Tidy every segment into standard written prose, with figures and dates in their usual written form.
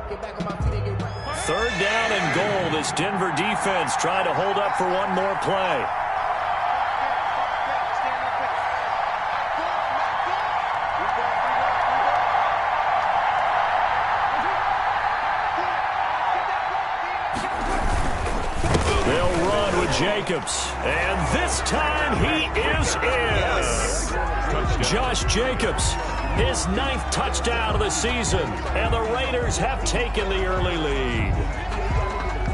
Third down and goal. This Denver defense trying to hold up for one more play. They'll run with Jacobs. And this time he is in. Josh Jacobs, his 9th touchdown of the season. And the Raiders have taken the early lead.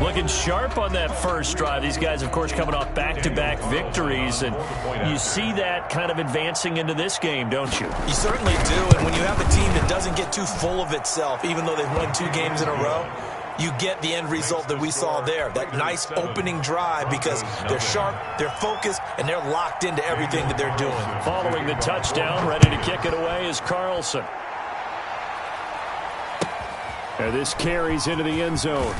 Looking sharp on that first drive. These guys, of course, coming off back-to-back victories. And you see that kind of advancing into this game, don't you? You certainly do. And when you have a team that doesn't get too full of itself, even though they've won 2 games in a row, you get the end result that we saw there. That nice opening drive because they're sharp, they're focused, and they're locked into everything that they're doing. Following the touchdown, ready to kick it away is Carlson. And this carries into the end zone.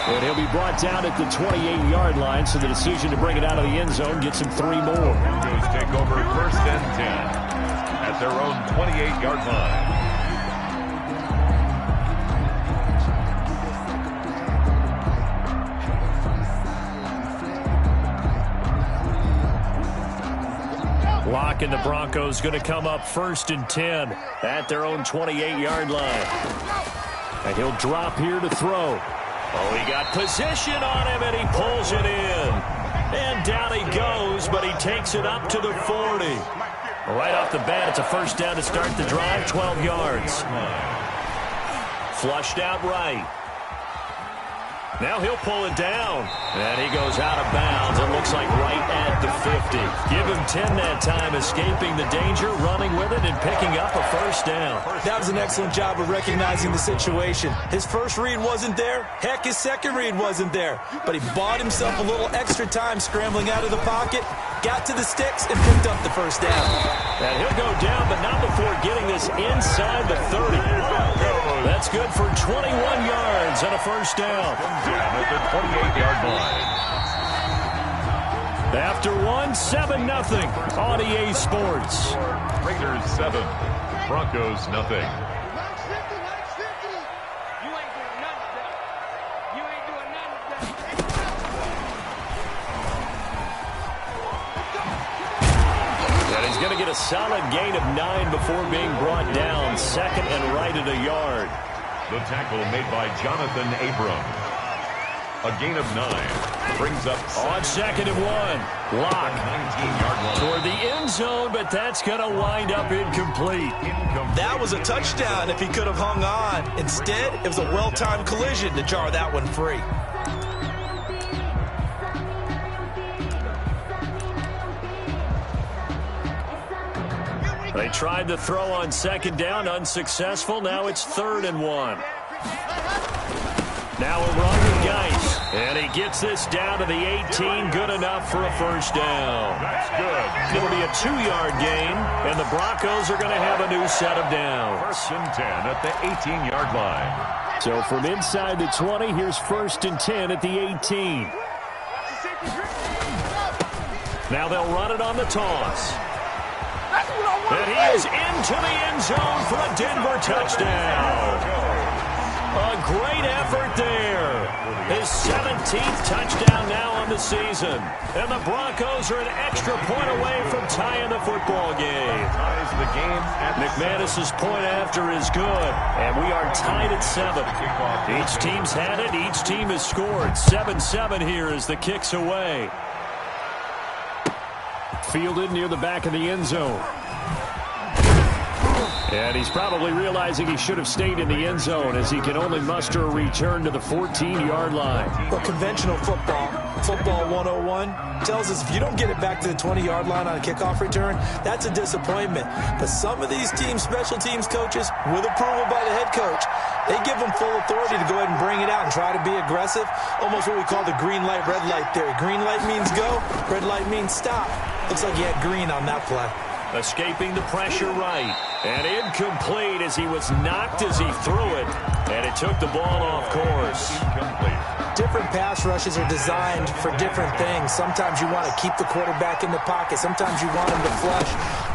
And he'll be brought down at the 28-yard line, so the decision to bring it out of the end zone gets him 3 more. Broncos take over 1st and 10 at their own 28-yard line. Locke and the Broncos going to come up 1st and 10 at their own 28-yard line. And he'll drop here to throw. Oh, he got position on him, and he pulls it in. And down he goes, but he takes it up to the 40. Right off the bat, it's a 1st down to start the drive, 12 yards. Flushed out right. Now he'll pull it down. And he goes out of bounds. It looks like right at the 50. Give him 10 that time, escaping the danger, running with it, and picking up a 1st down. That was an excellent job of recognizing the situation. His first read wasn't there. Heck, his second read wasn't there. But he bought himself a little extra time scrambling out of the pocket, got to the sticks, and picked up the 1st down. And he'll go down, but not before getting this inside the 30. That's good for 21 yards and a 1st down. At the 28-yard line. After 7-0 on EA Sports. Raiders 7, Broncos 0. And he's going to get a solid gain of 9 before being brought down. 2nd and right at a yard. The tackle made by Jonathan Abram. A gain of 9 brings up on 2nd and 1. Locke 19-yard line toward the end zone, but that's going to wind up incomplete. That was a touchdown if he could have hung on. Instead, it was a well-timed collision to jar that one free. They tried to throw on 2nd down, unsuccessful. Now it's 3rd and 1. Now a run with Geis. And he gets this down to the 18. Good enough for a 1st down. That's good. It'll be a 2-yard gain, and the Broncos are going to have a new set of downs. 1st and 10 at the 18-yard line. So from inside the 20, here's 1st and 10 at the 18. Now they'll run it on the toss. And he is into the end zone for a Denver touchdown. A great effort there. His 17th touchdown now on the season. And the Broncos are an extra point away from tying the football game. Ties the game at McManus's point after is good. And we are tied at 7. Each team's had it. Each team has scored. 7-7 here as the kick's away. Fielded near the back of the end zone. And he's probably realizing he should have stayed in the end zone as he can only muster a return to the 14-yard line. Well, conventional football 101, tells us if you don't get it back to the 20-yard line on a kickoff return, that's a disappointment. But some of these teams, special teams coaches, with approval by the head coach, they give them full authority to go ahead and bring it out and try to be aggressive. Almost what we call the green light, red light theory. Green light means go, red light means stop. Looks like he had green on that play. Escaping the pressure right. And incomplete as he was knocked as he threw it. And it took the ball off course. Incomplete. Different pass rushes are designed for different things. Sometimes you want to keep the quarterback in the pocket. Sometimes you want him to flush.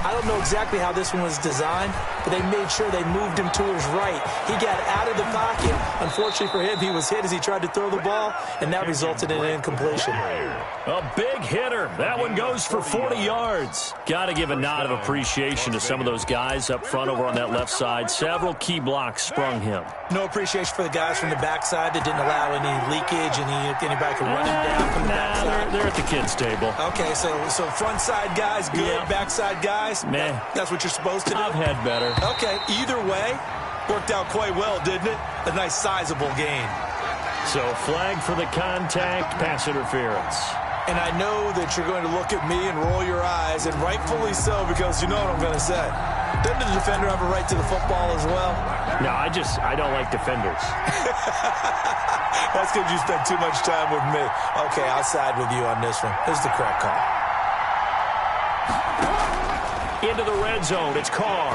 I don't know exactly how this one was designed, but they made sure they moved him to his right. He got out of the pocket. Unfortunately for him, he was hit as he tried to throw the ball, and that resulted in an incompletion. A big hitter. That one goes for 40 yards. Got to give a nod of appreciation to some of those guys up front over on that left side. Several key blocks sprung him. No appreciation for the guys from the backside that didn't allow any leakage and anybody could run him down from the backside. They're at the kids' table. Okay, so front side guys good, Yeah. backside guys, Meh. that's what you're supposed to do? I've had better. Okay, either way, worked out quite well, didn't it? A nice sizable gain. So flag for the contact, pass interference. And I know that you're going to look at me and roll your eyes, and rightfully so, because you know what I'm going to say. Doesn't the defender have a right to the football as well? No, I don't like defenders. That's because you spent too much time with me. Okay, I'll side with you on this one. Here's the correct call. Into the red zone, it's Carr.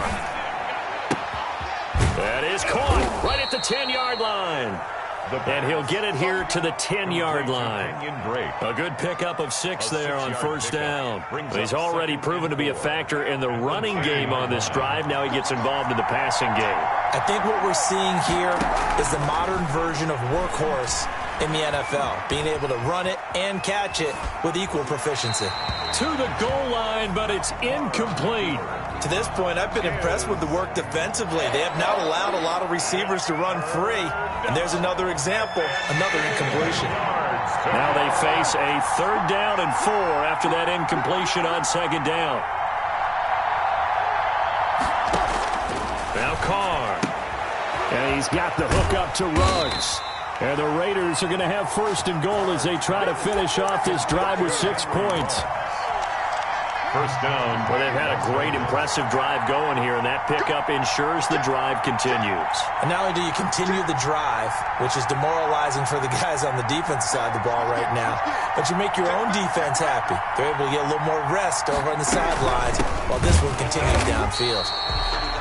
That is caught right at the 10-yard line. And he'll get it here to the 10-yard line. A good pickup of 6 there on first down. He's already proven to be a factor in the running game on this drive. Now he gets involved in the passing game. I think what we're seeing here is the modern version of workhorse in the NFL, being able to run it and catch it with equal proficiency. To the goal line, but it's incomplete. To this point, I've been impressed with the work defensively. They have not allowed a lot of receivers to run free. And there's another example, another incompletion. Now they face a 3rd down and 4 after that incompletion on 2nd down. Now Carr. And he's got the hook up to Ruggs. And the Raiders are going to have 1st and goal as they try to finish off this drive with 6 points. First down. Well, they've had a great, impressive drive going here, and that pickup ensures the drive continues. And not only do you continue the drive, which is demoralizing for the guys on the defensive side of the ball right now, but you make your own defense happy. They're able to get a little more rest over on the sidelines while this one continues downfield.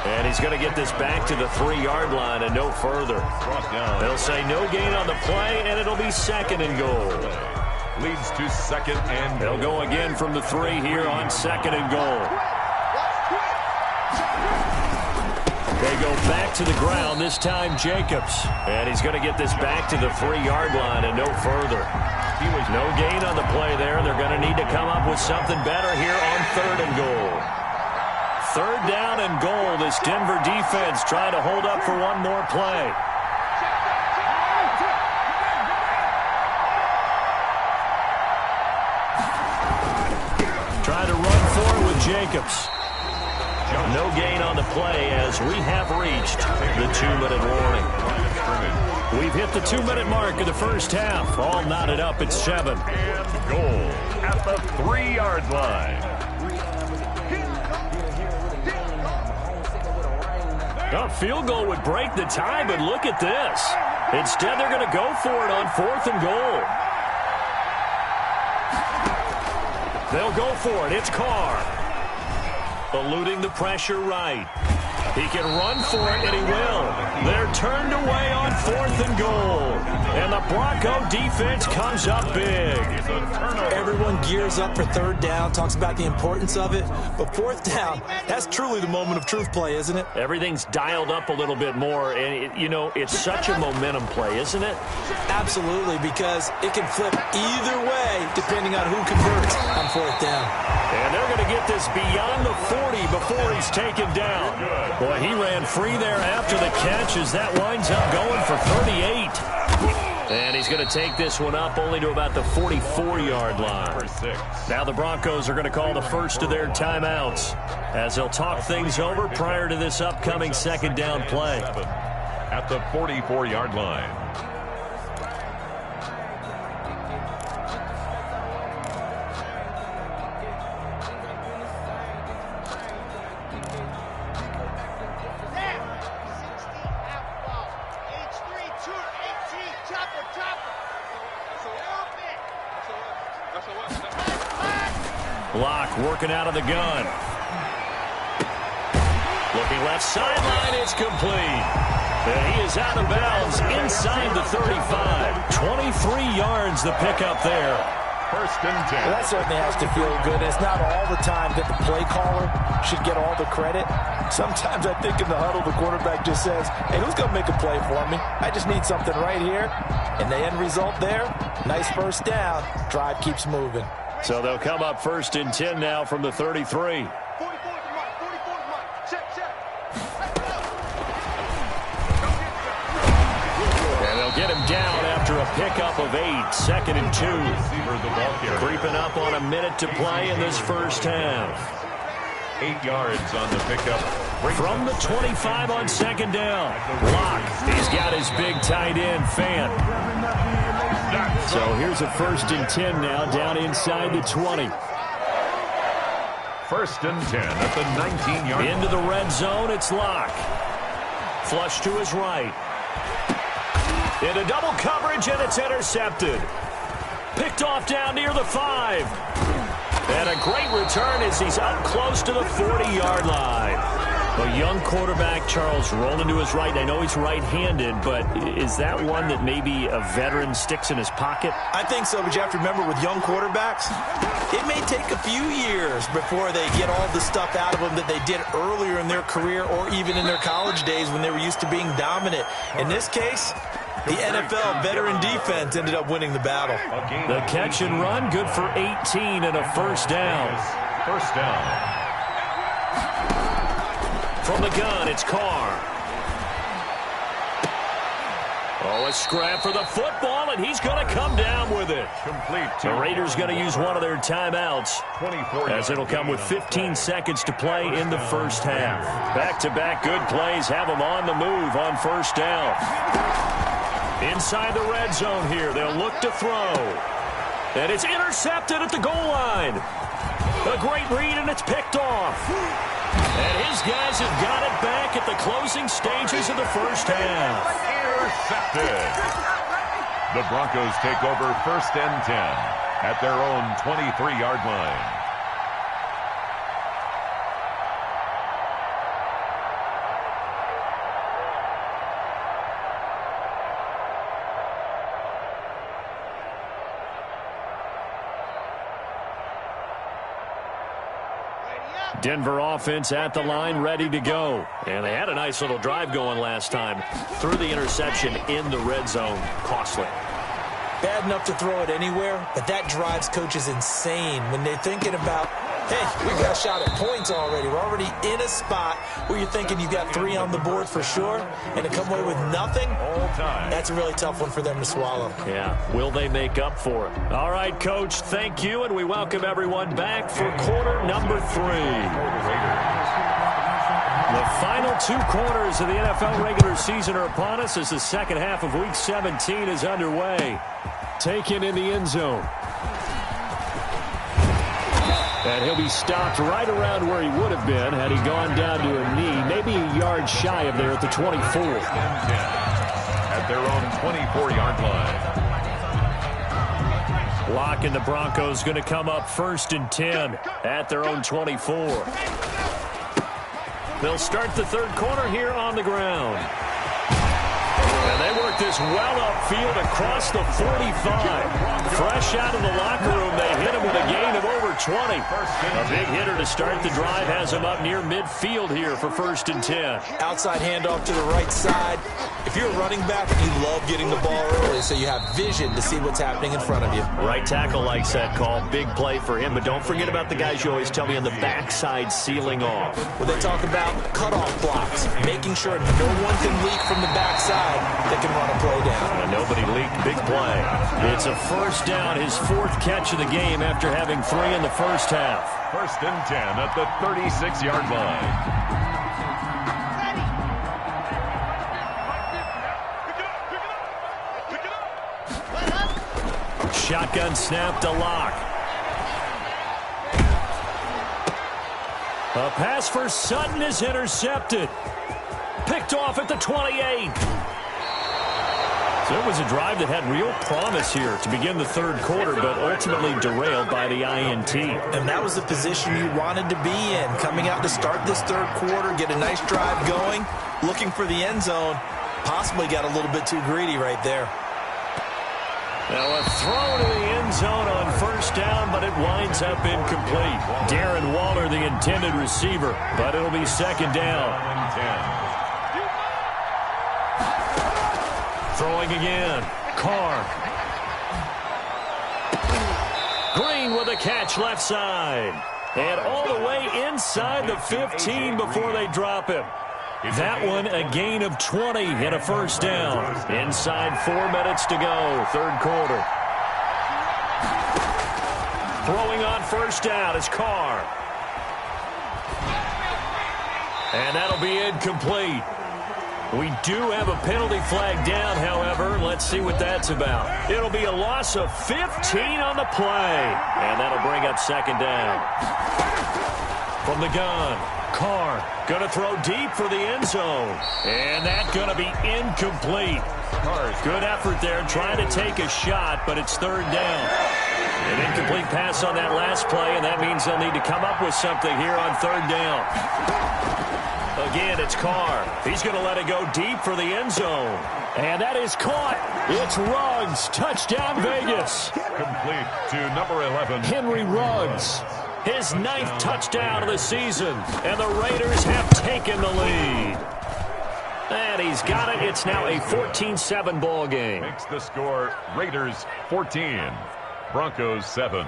And he's going to get this back to the 3-yard line and no further. They'll say no gain on the play, and it'll be 2nd and goal. Leads to 2nd and They'll go again from the 3 here on 2nd and goal. They go back to the ground, this time Jacobs. And he's going to get this back to the 3-yard line and no further. He was no gain on the play there. They're going to need to come up with something better here on 3rd and goal. 3rd down and goal. This Denver defense trying to hold up for one more play. Trying to run forward with Jacobs. No gain on the play as we have reached the 2-minute warning. We've hit the 2-minute mark of the first half. All knotted up at 7. And goal at the 3-yard line. A field goal would break the tie, but look at this. Instead, they're going to go for it on 4th and goal. They'll go for it. It's Carr. Eluding the pressure right. He can run for it, and he will. They're turned away on 4th and goal. And the Bronco defense comes up big. Everyone gears up for 3rd down, talks about the importance of it. But 4th down, that's truly the moment of truth play, isn't it? Everything's dialed up a little bit more. And, it's such a momentum play, isn't it? Absolutely, because it can flip either way depending on who converts on 4th down. And they're going to get this beyond the 40 before he's taken down. Boy, he ran free there after the catch as that winds up going for 38. And he's going to take this one up only to about the 44-yard line. Now the Broncos are going to call the first of their timeouts as they'll talk things over prior to this upcoming 2nd down play. At the 44-yard line. Block working out of the gun. Looking left sideline, it's complete. And he is out of bounds inside the 35. 23 yards the pickup there. First and 10. Well, that certainly has to feel good. It's not all the time that the play caller should get all the credit. Sometimes I think in the huddle, the quarterback just says, hey, who's going to make a play for me? I just need something right here. And the end result there, nice first down. Drive keeps moving. So they'll come up first and 10 now from the 33. Get him down after a pickup of 8. Second and 2. Creeping up on a minute to play in this first half. 8 yards on the pickup. From the 25 on second down. Locke, he's got his big tight end, Fant. So here's a first and 10 now down inside the 20. First and 10 at the 19-yard line. Into the red zone, it's Locke. Flush to his right. Into double coverage, and it's intercepted. Picked off down near the 5. And a great return as he's up close to the 40-yard line. A young quarterback, Charles, rolling to his right. I know he's right-handed, but is that one that maybe a veteran sticks in his pocket? I think so, but you have to remember with young quarterbacks, it may take a few years before they get all the stuff out of them that they did earlier in their career or even in their college days when they were used to being dominant. In this case, the NFL veteran defense ended up winning the battle. The catch and run, good for 18 and a first down. First down. From the gun, it's Carr. Oh, a scrap for the football, and he's going to come down with it. Complete. The Raiders going to use one of their timeouts 24 as it'll come with 15 seconds to play in the first half. Back-to-back good plays have them on the move on first down. Inside the red zone here, they'll look to throw. And it's intercepted at the goal line. A great read, and it's picked off. And his guys have got it back at the closing stages of the first half. Intercepted. The Broncos take over first and 10 at their own 23-yard line. Denver offense at the line, ready to go. And they had a nice little drive going last time. Threw the interception in the red zone. Costly. Bad enough to throw it anywhere, but that drives coaches insane when they're thinking about, hey, we got a shot at points already. We're already in a spot where you're thinking you got 3 on the board for sure, and to come away with nothing, that's a really tough one for them to swallow. Yeah, will they make up for it? All right, Coach, thank you, and we welcome everyone back for quarter number 3. The final 2 quarters of the NFL regular season are upon us as the second half of Week 17 is underway. Taken in the end zone. And he'll be stopped right around where he would have been had he gone down to a knee, maybe a yard shy of there at the 24. At their own 24-yard line. Locke and the Broncos going to come up first and 10 at their own 24. They'll start the third quarter here on the ground. And they work this well upfield across the 45. Fresh out of the locker room, they hit him with a gain of over 20. A big hitter to start the drive has him up near midfield here for first and 10. Outside handoff to the right side. If you're a running back, you love getting the ball early so you have vision to see what's happening in front of you. Right tackle likes that call. Big play for him. But don't forget about the guys you always tell me on the backside sealing off. Well, they talk about cutoff blocks, making sure no one can leak from the backside that can run a play down. And nobody leaked. Big play. It's a first down, his 4th catch of the game after having 3 in the first half. First and 10 at the 36-yard line. Shotgun snap to Locke. A pass for Sutton is intercepted. Picked off at the 28. So it was a drive that had real promise here to begin the third quarter, but ultimately derailed by the INT. And that was the position you wanted to be in, coming out to start this third quarter, get a nice drive going, looking for the end zone. Possibly got a little bit too greedy right there. Now a throw to the end zone on first down, but it winds up incomplete. Darren Waller, the intended receiver, but it'll be second down. Throwing again. Carr. Green with a catch left side. And all the way inside the 15 before they drop him. That one a gain of 20 and a first down. Inside 4 minutes to go, third quarter. Throwing on first down is Carr. And that'll be incomplete. We do have a penalty flag down, however. Let's see what that's about. It'll be a loss of 15 on the play. And that'll bring up second down. From the gun, Carr going to throw deep for the end zone. And that's going to be incomplete. Good effort there trying to take a shot, but it's third down. An incomplete pass on that last play, and that means they'll need to come up with something here on third down. Again, it's Carr. He's going to let it go deep for the end zone. And that is caught. It's Ruggs. Touchdown, Vegas. Complete to number 11. Henry Ruggs. His 9th touchdown of the season. And the Raiders have taken the lead. And he's got it. It's now a 14-7 ball game. Makes the score Raiders 14, Broncos 7.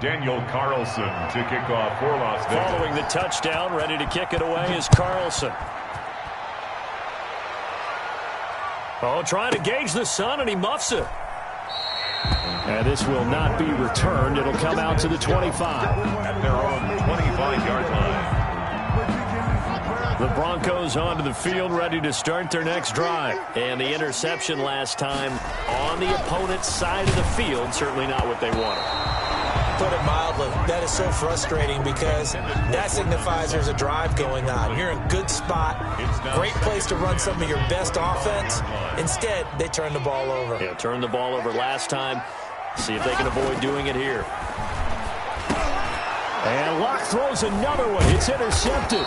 Daniel Carlson to kick off for Las Vegas. Following the touchdown, ready to kick it away is Carlson. Oh, trying to gauge the sun, and he muffs it. And this will not be returned. It'll come out to the 25. At their own 25-yard line. The Broncos onto the field, ready to start their next drive. And the interception last time on the opponent's side of the field, certainly not what they wanted. Put it mildly, that is so frustrating because that signifies there's a drive going on. You're in a good spot, great place to run some of your best offense. Instead, they turn the ball over. Yeah, turned the ball over last time. See if they can avoid doing it here. And Locke throws another one. It's intercepted.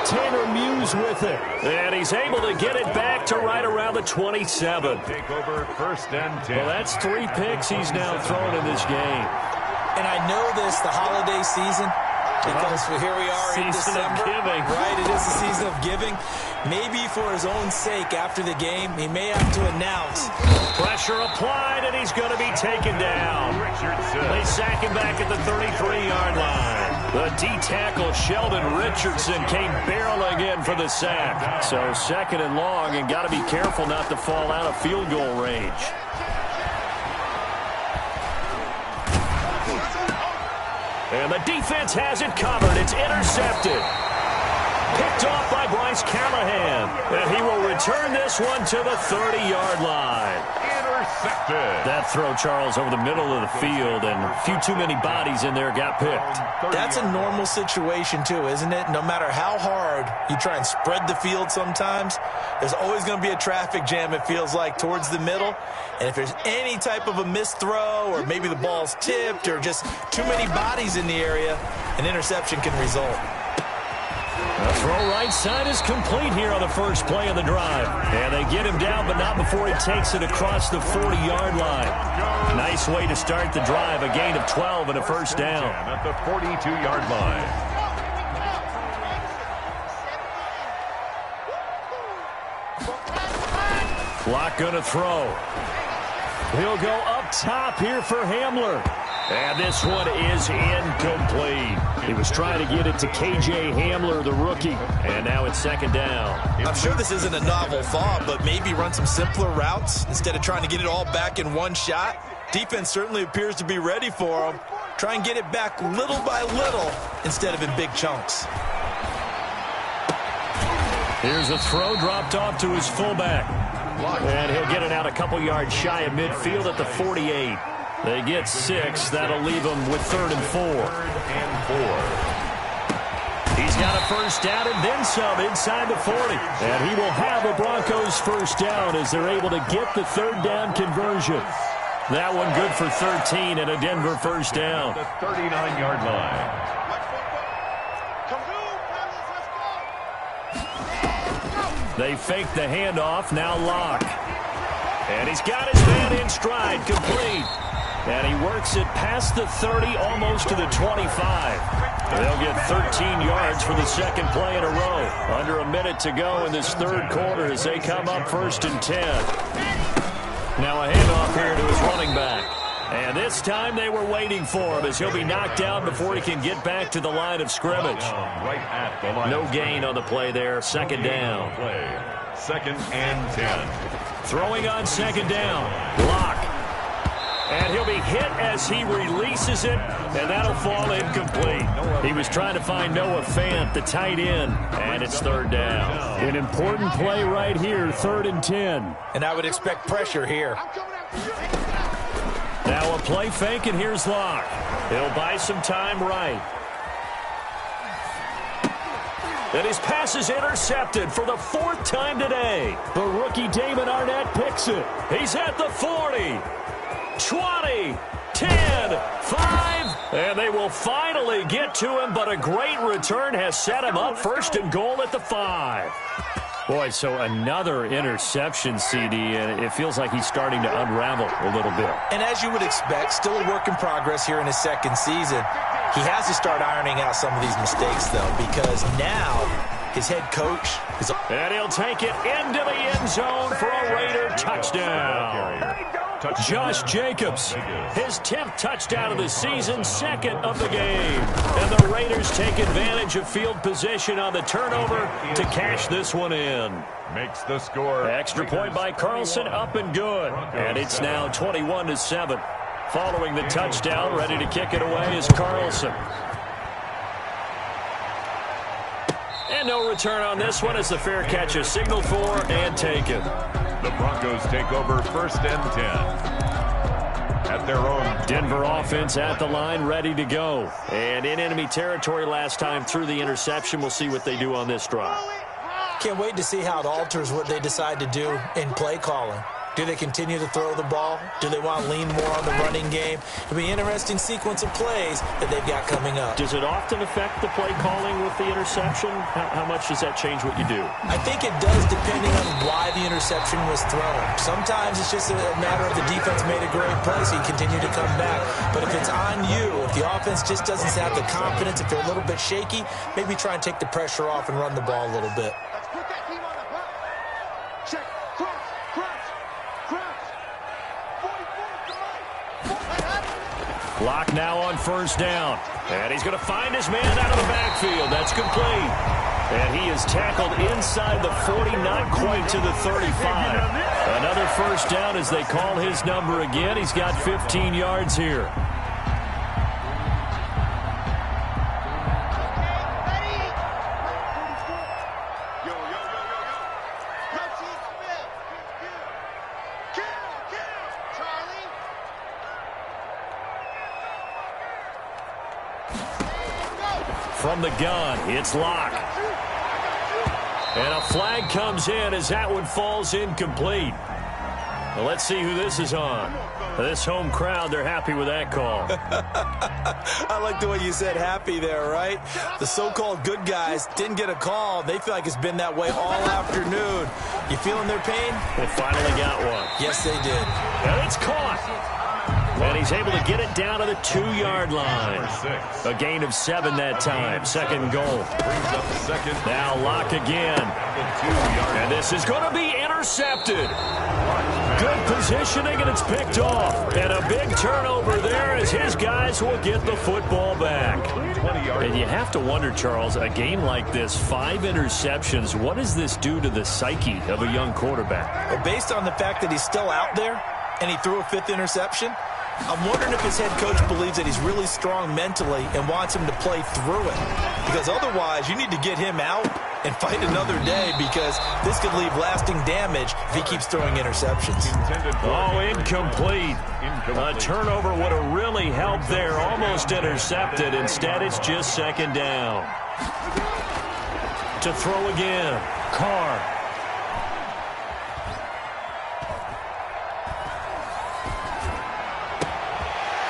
Tanner Muse with it. And he's able to get it back to right around the 27. Take over first and 10. Well, that's 3 picks he's now thrown in this game. And I know this, the holiday season, because here we are in December. Season of giving. Right, it is the season of giving. Maybe for his own sake after the game, he may have to announce. Pressure applied, and he's going to be taken down. They sack him back at the 33-yard line. The D-tackle Sheldon Richardson came barreling in for the sack. So second and long, and got to be careful not to fall out of field goal range. And the defense has it covered. It's intercepted. Picked off by Bryce Callahan. And he will return this one to the 30-yard line. Intercepted. That throw, Charles, over the middle of the field, and a few too many bodies in there got picked. That's a normal situation, too, isn't it? No matter how hard you try and spread the field sometimes, there's always going to be a traffic jam, it feels like, towards the middle. And if there's any type of a missed throw, or maybe the ball's tipped, or just too many bodies in the area, an interception can result. The throw right side is complete here on the first play of the drive. And they get him down, but not before he takes it across the 40-yard line. Nice way to start the drive, a gain of 12 and a first down. At the 42-yard line. Clock going to throw. He'll go up top here for Hamler. And this one is incomplete. He was trying to get it to K.J. Hamler, the rookie. And now it's second down. I'm sure this isn't a novel thought, but maybe run some simpler routes instead of trying to get it all back in one shot. Defense certainly appears to be ready for him. Try and get it back little by little instead of in big chunks. Here's a throw dropped off to his fullback. And he'll get running out a couple yards shy of midfield at the 48. They get 6. That'll leave them with 3rd and 4. He's got a first down and then some inside the 40. And he will have a Broncos first down as they're able to get the 3rd down conversion. That one good for 13 and a Denver first down. The 39-yard line. They fake the handoff. Now Locke. And he's got his man in stride. Complete. And he works it past the 30, almost to the 25. They'll get 13 yards for the second play in a row. Under a minute to go in this 3rd quarter as they come up 1st and 10. Now a handoff here to his running back. And this time they were waiting for him as he'll be knocked down before he can get back to the line of scrimmage. Right at the line. No gain on the play there. 2nd down. 2nd and 10. Throwing on 2nd down. Locke. And he'll be hit as he releases it, and that'll fall incomplete. He was trying to find Noah Fant, the tight end, and it's 3rd down. An important play right here, 3rd and 10. And I would expect pressure here. Now a play fake, and here's Locke. He'll buy some time right. And his pass is intercepted for the 4th time today. The rookie Damon Arnett picks it. He's at the 40. 20, 10, 5, and they will finally get to him, but a great return has set him up 1st and goal at the 5. Boy, so another interception, CD, and it feels like he's starting to unravel a little bit. And as you would expect, still a work in progress here in his 2nd season. He has to start ironing out some of these mistakes, though, because now his head coach is... And he'll take it into the end zone for a Raider touchdown. Josh Jacobs, his 10th touchdown of the season, 2nd of the game. And the Raiders take advantage of field position on the turnover to cash this one in. Makes the score. Extra point by Carlson, up and good. And it's now 21-7. Following the touchdown, ready to kick it away is Carlson. And no return on this one as the fair catch is signaled for and taken. The Broncos take over 1st and 10. At their own. Denver offense at the line, ready to go. And in enemy territory last time through the interception. We'll see what they do on this drive. Can't wait to see how it alters what they decide to do in play calling. Do they continue to throw the ball? Do they want to lean more on the running game? It'll be an interesting sequence of plays that they've got coming up. Does it often affect the play calling with the interception? How much does that change what you do? I think it does, depending on why the interception was thrown. Sometimes it's just a matter of the defense made a great play, so you continue to come back. But if it's on you, if the offense just doesn't have the confidence, if they're a little bit shaky, maybe try and take the pressure off and run the ball a little bit. Locke now on 1st down. And he's going to find his man out of the backfield. That's complete. And he is tackled inside the 40, not quite to the 35. Another first down as they call his number again. He's got 15 yards here. From the gun, it's Locke. And a flag comes in as that one falls incomplete. Well, let's see who this is on. This home crowd, they're happy with that call. I like the way you said happy there, right? The so-called good guys didn't get a call. They feel like it's been that way all afternoon. You feeling their pain? They finally got one. Yes, they did. And it's caught. And he's able to get it down to the 2-yard line. A gain of 7 that time. 2nd goal. Now Locke again. And this is going to be intercepted. Good positioning, and it's picked off. And a big turnover there as his guys will get the football back. And you have to wonder, Charles, a game like this, 5 interceptions, what does this do to the psyche of a young quarterback? Well, based on the fact that he's still out there and he threw a 5th interception, I'm wondering if his head coach believes that he's really strong mentally and wants him to play through it. Because otherwise, you need to get him out and fight another day, because this could leave lasting damage if he keeps throwing interceptions. Oh, incomplete. A turnover would have really helped there. Almost intercepted. Instead, it's just second down. To throw again, Carr.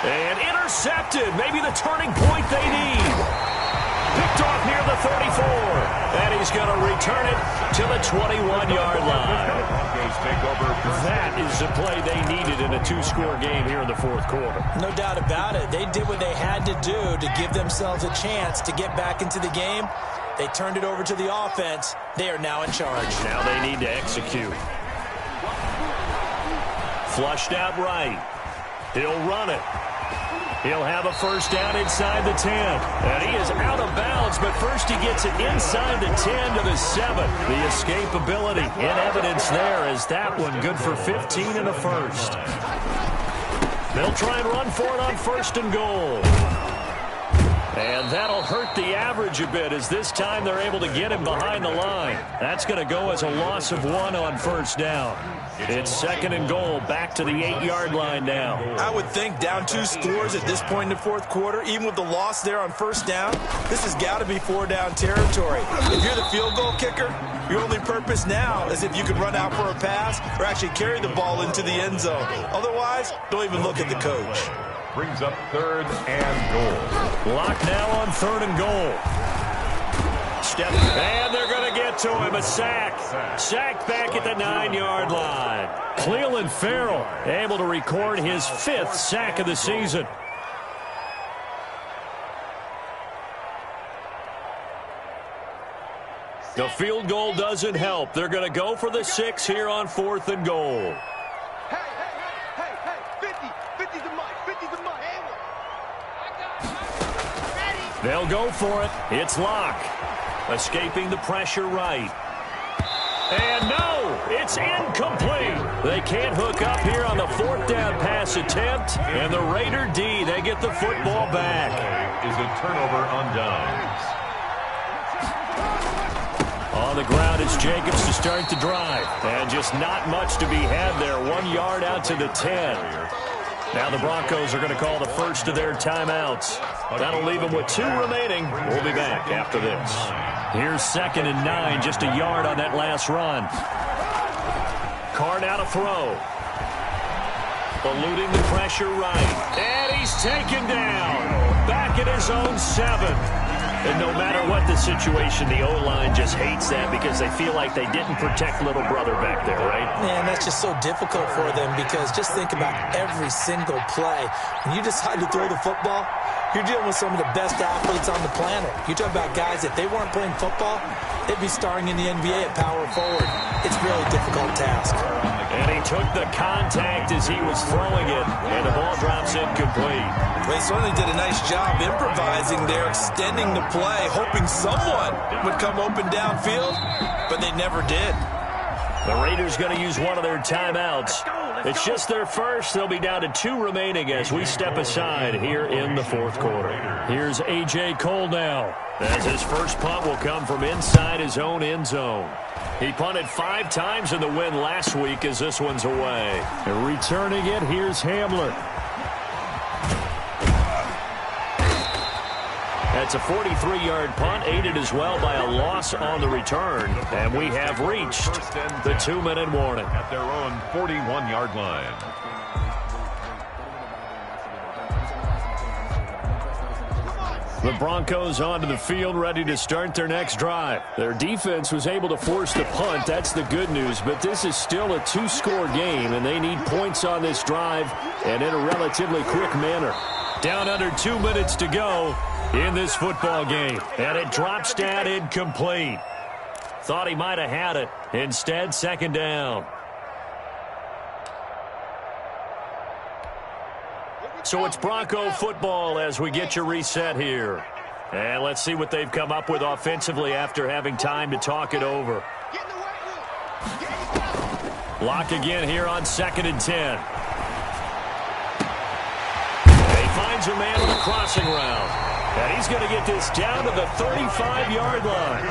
And intercepted. Maybe the turning point they need. Picked off near the 34. And he's going to return it to the 21-yard line. That is the play they needed in a two-score game here in the fourth quarter. No doubt about it. They did what they had to do to give themselves a chance to get back into the game. They turned it over to the offense. They are now in charge. Now they need to execute. Flushed out right. He'll run it. He'll have a first down inside the 10. And he is out of bounds, but first he gets it inside the 10 to the 7. The escapability in evidence there, as that one good for 15 in the first. They'll try and run for it on first and goal. And that'll hurt the average a bit, as this time they're able to get him behind the line. That's going to go as a loss of 1 on first down. It's second and goal, back to the 8-yard line now. I would think down 2 scores at this point in the fourth quarter, even with the loss there on first down, this has got to be 4-down territory. If you're the field goal kicker, your only purpose now is if you can run out for a pass or actually carry the ball into the end zone. Otherwise, don't even look at the coach. Brings up third and goal. Lock now on third and goal. Step, and they're going to get to him. A sack. Sacked back at the 9-yard line. Clelin Ferrell able to record his 5th sack of the season. The field goal doesn't help. They're going to go for the 6 here on fourth and goal. They'll go for it. It's Locke. Escaping the pressure right. And no, it's incomplete. They can't hook up here on the 4th down pass attempt. And the Raider D, they get the football back. Is a turnover on downs. On the ground is Jacobs to start the drive. And just not much to be had there. 1 yard out to the 10. Now the Broncos are going to call the first of their timeouts. That'll leave them with 2 remaining. We'll be back after this. Here's second and 9, just a yard on that last run. Carr now to throw. Eluding the pressure right. And he's taken down. Back at his own 7. And no matter what the situation, the O-line just hates that because they feel like they didn't protect little brother back there, right? Man, that's just so difficult for them, because just think about every single play. When you decide to throw the football, you're dealing with some of the best athletes on the planet. You talk about guys, if they weren't playing football, they'd be starring in the NBA at power forward. It's a really difficult task. And he took the contact as he was throwing it, and the ball drops incomplete. They certainly did a nice job improvising there, extending the play, hoping someone would come open downfield, but they never did. The Raiders going to use one of their timeouts. It's just their first. They'll be down to 2 remaining as we step aside here in the fourth quarter. Here's A.J. Cole now, as his first punt will come from inside his own end zone. He punted 5 times in the win last week, as this one's away. And returning it, here's Hamler. That's a 43-yard punt, aided as well by a loss on the return. And we have reached the 2-minute warning. At their own 41-yard line. The Broncos onto the field, ready to start their next drive. Their defense was able to force the punt. That's the good news. But this is still a 2-score game, and they need points on this drive and in a relatively quick manner. Down under 2 minutes to go in this football game. And it drops down incomplete. Thought he might have had it. Instead, second down. So it's Bronco football as we get your reset here. And let's see what they've come up with offensively after having time to talk it over. Lock again here on 2nd and 10. They finds a man with a crossing route. And he's going to get this down to the 35-yard line.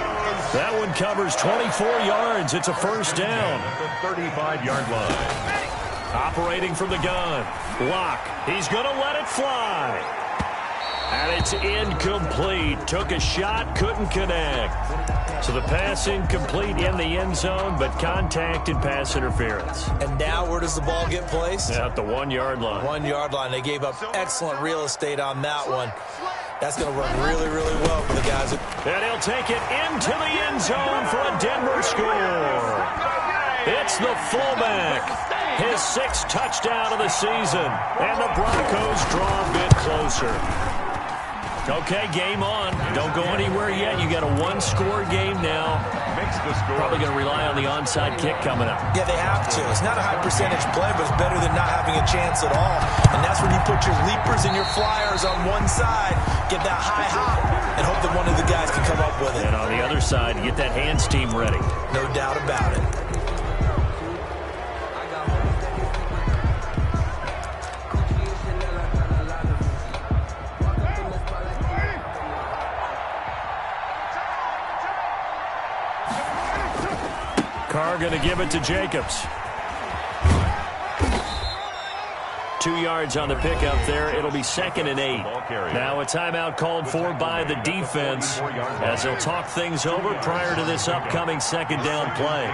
That one covers 24 yards. It's a first down. The 35-yard line. Operating from the gun. Locke. He's going to let it fly. And it's incomplete. Took a shot, couldn't connect. So the pass incomplete in the end zone, but contact and pass interference. And now where does the ball get placed? At the 1-yard line. 1-yard line. They gave up excellent real estate on that one. That's going to work really, really well for the guys. And he'll take it into the end zone for a Denver score. It's the fullback. His 6th touchdown of the season. And the Broncos draw a bit closer. Okay, game on. Don't go anywhere yet. You got a 1-score game now. Makes the score. Probably going to rely on the onside kick coming up. Yeah, they have to. It's not a high percentage play, but it's better than not having a chance at all. And that's when you put your leapers and your flyers on one side, get that high hop, and hope that one of the guys can come up with it. And on the other side, get that hands team ready. No doubt about it. Carr going to give it to Jacobs. 2 yards on the pickup there. It'll be 2nd and 8. Now a timeout called for by the defense as they'll talk things over prior to this upcoming 2nd down play.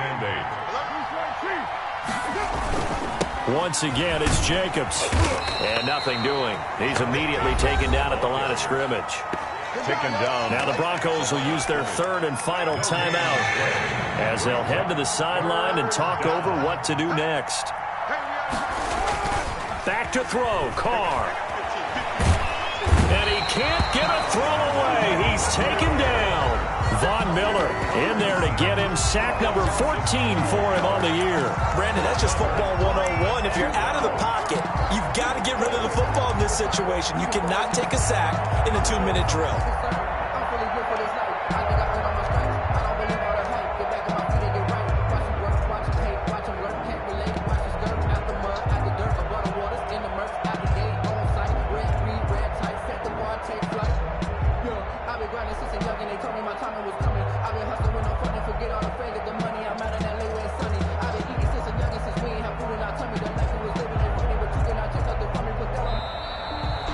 Once again, it's Jacobs. And nothing doing. He's immediately taken down at the line of scrimmage. Taken down. Now the Broncos will use their 3rd and final timeout as they'll head to the sideline and talk over what to do next. Back to throw, Carr. And he can't get a throw away. He's taken down. Von Miller in there to get him. Sack number 14 for him on the year. Brandon, that's just football 101. If you're out of the pocket, you've got to get rid of the football in this situation. You cannot take a sack in a 2-minute drill.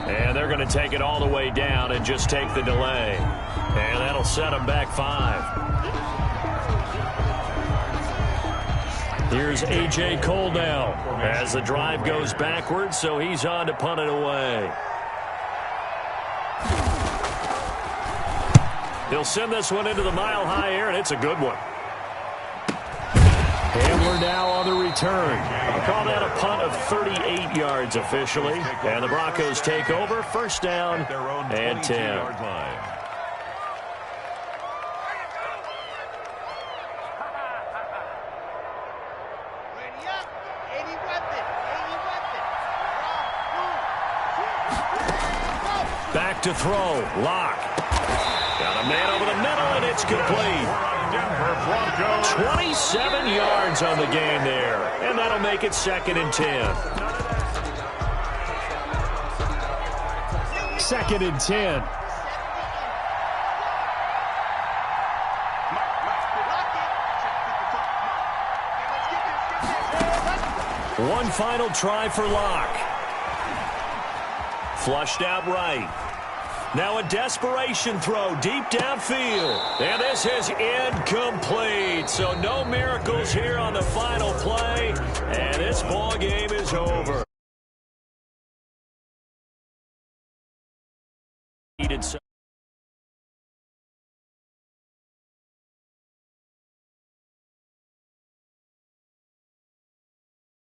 And they're going to take it all the way down and just take the delay. And that'll set them back 5. Here's A.J. Cole now as the drive goes backwards, so he's on to punt it away. He'll send this one into the mile-high air, and it's a good one. And we're now on the return. Call that a punt of 38 yards officially. And the Broncos take over. First down and 10. Back to throw. Locke. Got a man over the middle, and it's complete. 27 yards on the game there. And that'll make it 2nd and 10. 2nd and 10. One final try for Locke. Flushed out right. Now a desperation throw deep downfield. And this is incomplete. So no miracles here on the final play. And this ball game is over.